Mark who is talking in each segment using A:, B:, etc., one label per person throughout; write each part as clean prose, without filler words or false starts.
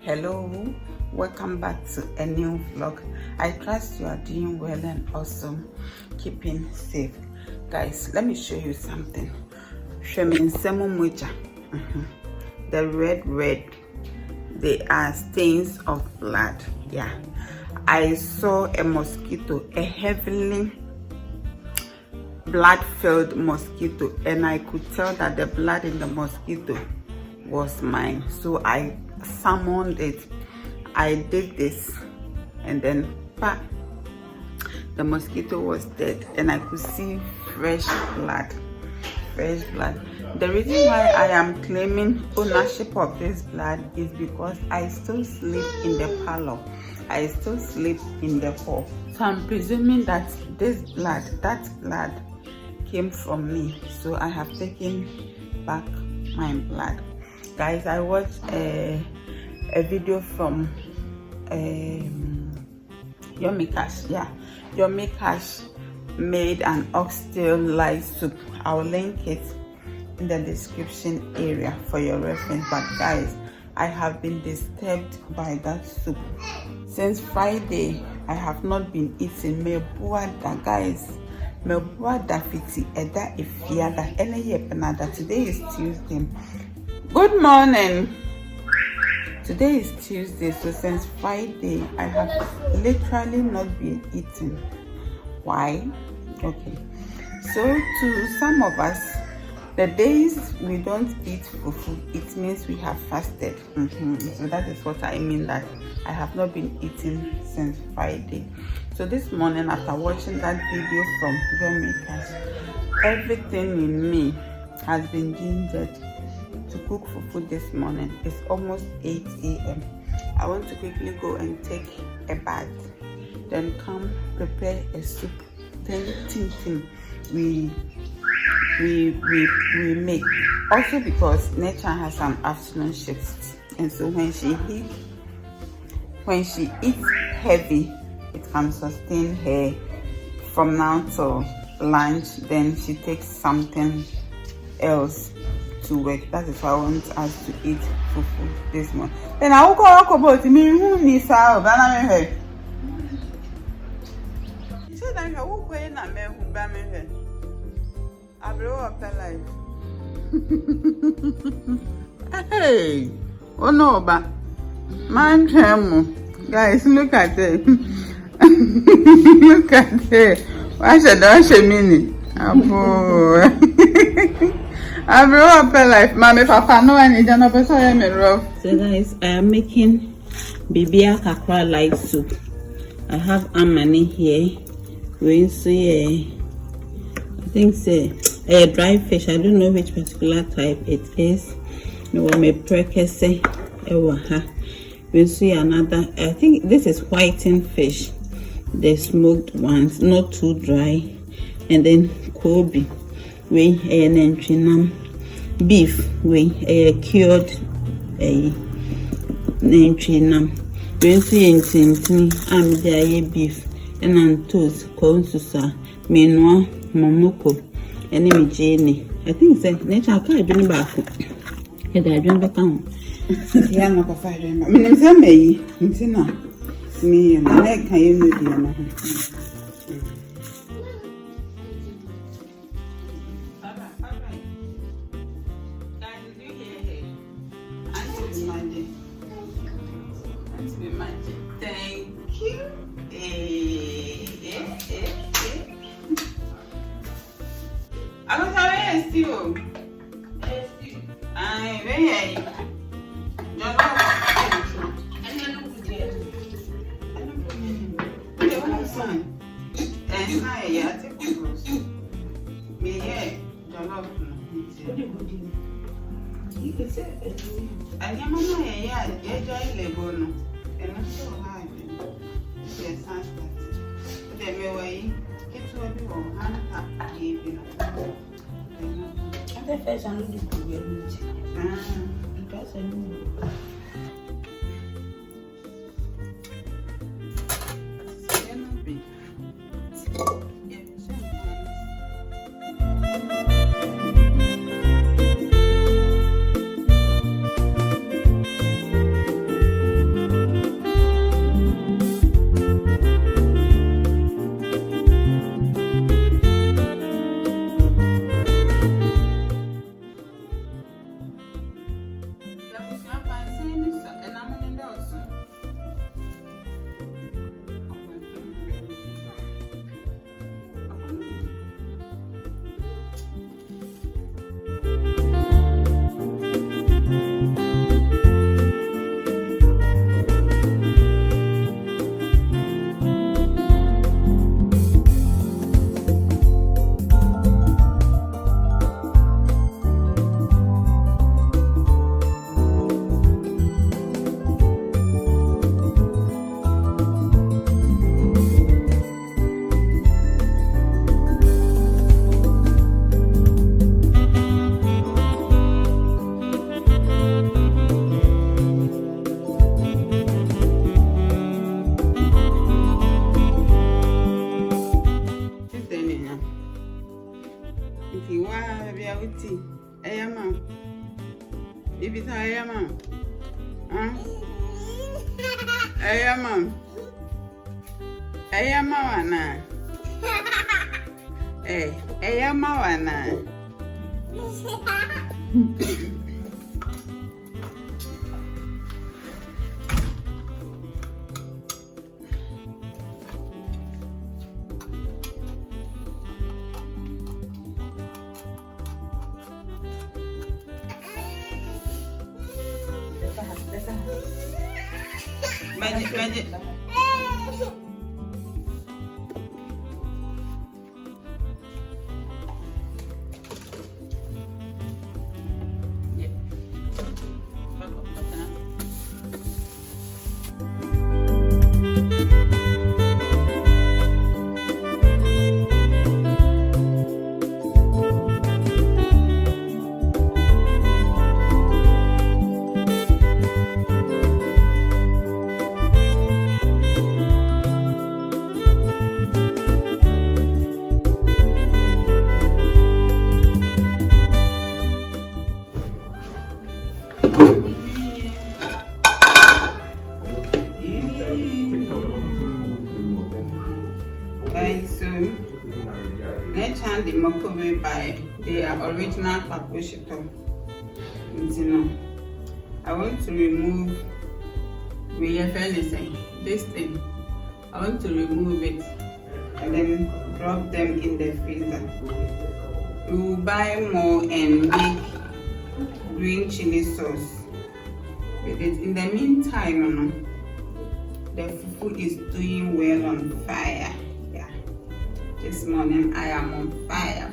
A: Hello, welcome back to a new vlog. I trust you are doing well and also keeping safe. Guys, let me show you something. The red, they are stains of blood. Yeah, I saw a mosquito, a heavily blood-filled mosquito, and I could tell that the blood in the mosquito was mine. So I summoned it. I did this, and then the mosquito was dead, and I could see fresh blood. The reason why I am claiming ownership of this blood is because I still sleep in the parlor. I still sleep in the hall. So I'm presuming that that blood came from me. So I have taken back my blood. Guys, I watched a video from Yomi Cash. Yeah, Yomi Cash made an oxtail light soup. I'll link it in the description area for your reference. But guys, I have been disturbed by that soup since Friday. I have not been eating mebuada, guys. Mebuada fiti eda ifiada eleye penada. Today is Tuesday. Good morning. Today is Tuesday, so since Friday I have literally not been eating. Why? Okay, so to some of us, the days we don't eat fufu, it means we have fasted. So that is what I mean, that I have not been eating since Friday. So this morning, after watching that video from Yomi Cash, everything in me has been gingered to cook fufu this morning. It's almost 8 a.m. I want to quickly go and take a bath, then come prepare a soup. Then we make. Also because nature has an afternoon shift, and so when she eats heavy, it can sustain her from now till lunch. Then she takes something else to work. That is why I want us to eat fufu this morning. Then I will go about me who needs our banana. So then I will go in a man who bammy. I blow up a life. Hey, oh no, but man, guys, look at it. Look at it. Why should I say mini? I blew up a life, mommy, papa, no, I need another person. So, guys, I am making bibia kakra light soup. I have amani here. We see I think say a dry fish. I don't know which particular type it is. No, me prekese ewaha. We see another. I think this is whiting fish, the smoked ones, not too dry. And then kobe, we a beef, we a cured a nentrinam. We see in tintin. I'm the beef. And on toast, consusa, meanwhile, momoko, and Jane. I think that nature can't bring back. And I don't become. Yeah, no, I mean, it's a me, it's enough. Me and my leg can you know. Thank you. I don't have a stew. I very you can say I am a labor. And I'm so high. Yes, I the way it's what you want. I think first I'm looking for you. Because I know. Hey, mom. Hey, mama. Hey, mama. Magic. So next time the microwave by the original papushito. I want to remove this thing. I want to remove it and then drop them in the freezer. We will buy more and make green chili sauce with it. In the meantime, the fufu is doing well on fire. Yeah, this morning I am on fire.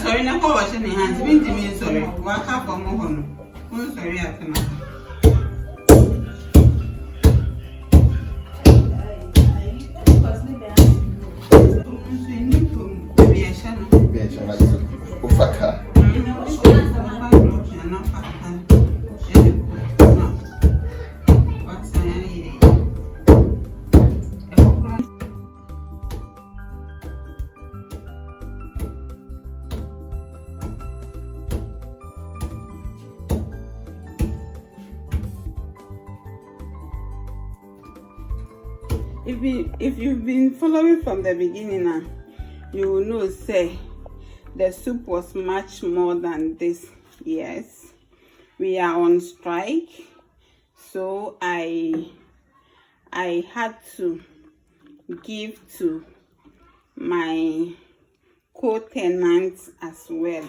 A: Sorry, no washing the hands. Me sorry. What happened? I'm sorry after my. If you've been following from the beginning, you will know say the soup was much more than this. Yes, we are on strike, so I had to give to my co-tenants as well.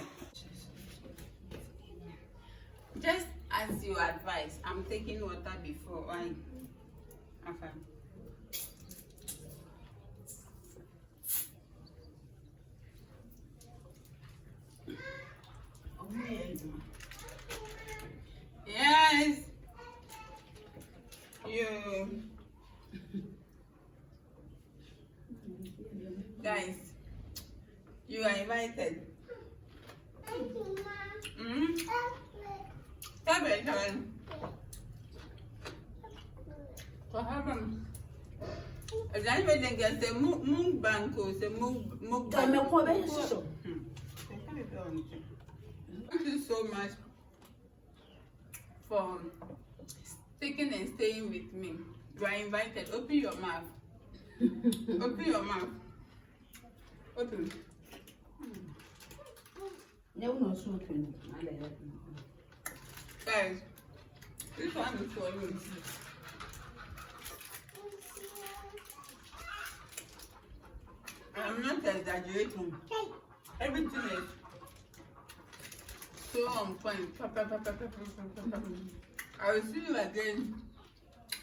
A: Just as you advise, I'm taking water before I. Okay. Yes, you guys, you are invited. Thank you so much for sticking and staying with me. You are invited. Open your mouth. Open your mouth. Open. Guys, this one is for you. I'm not exaggerating. Everything is so on point. I will see you again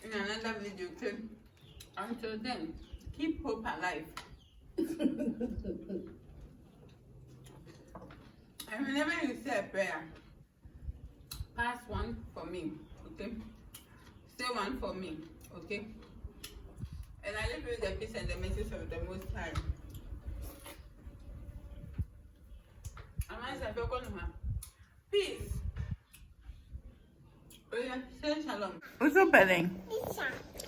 A: in another video. Okay? Until then, keep hope alive. And whenever you say a prayer, pass one for me, okay? Say one for me, okay? And I leave you the peace and the message of the Most High. Am I saying Peace. Oh yeah, say shalom. What's up, Ellen? Pizza.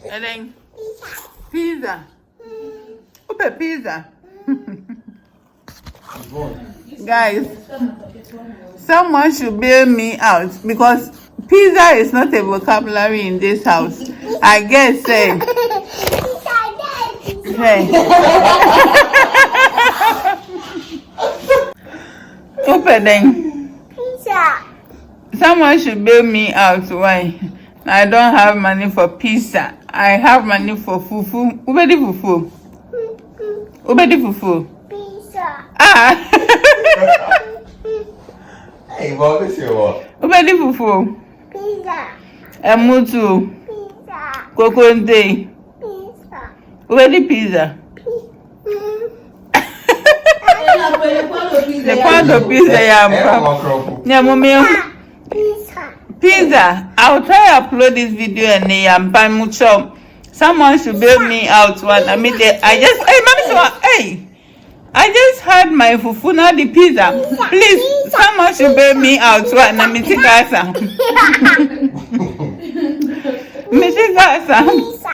A: Ellen? Pizza. Pizza. Pizza. Guys, someone should bail me out because pizza is not a vocabulary in this house. I guess say. Hey. Opening. Pizza. Someone should bail me out. Why? I don't have money for pizza. I have money for fufu. Ubedi fufu. Ubedi fufu. Pizza. Ah.
B: Hey, what is your?
A: Ubedi fufu. Pizza. Emutu. Pizza. Kokonte. Pizza. Ubedi pizza. The pound of pizza, yeah, mommy. Pizza. I'll try to upload this video and mucho. Someone should bail me out. One, I just, hey, mommy, hey, I just had my fufu, now the pizza. Please, someone should bail me out. One, I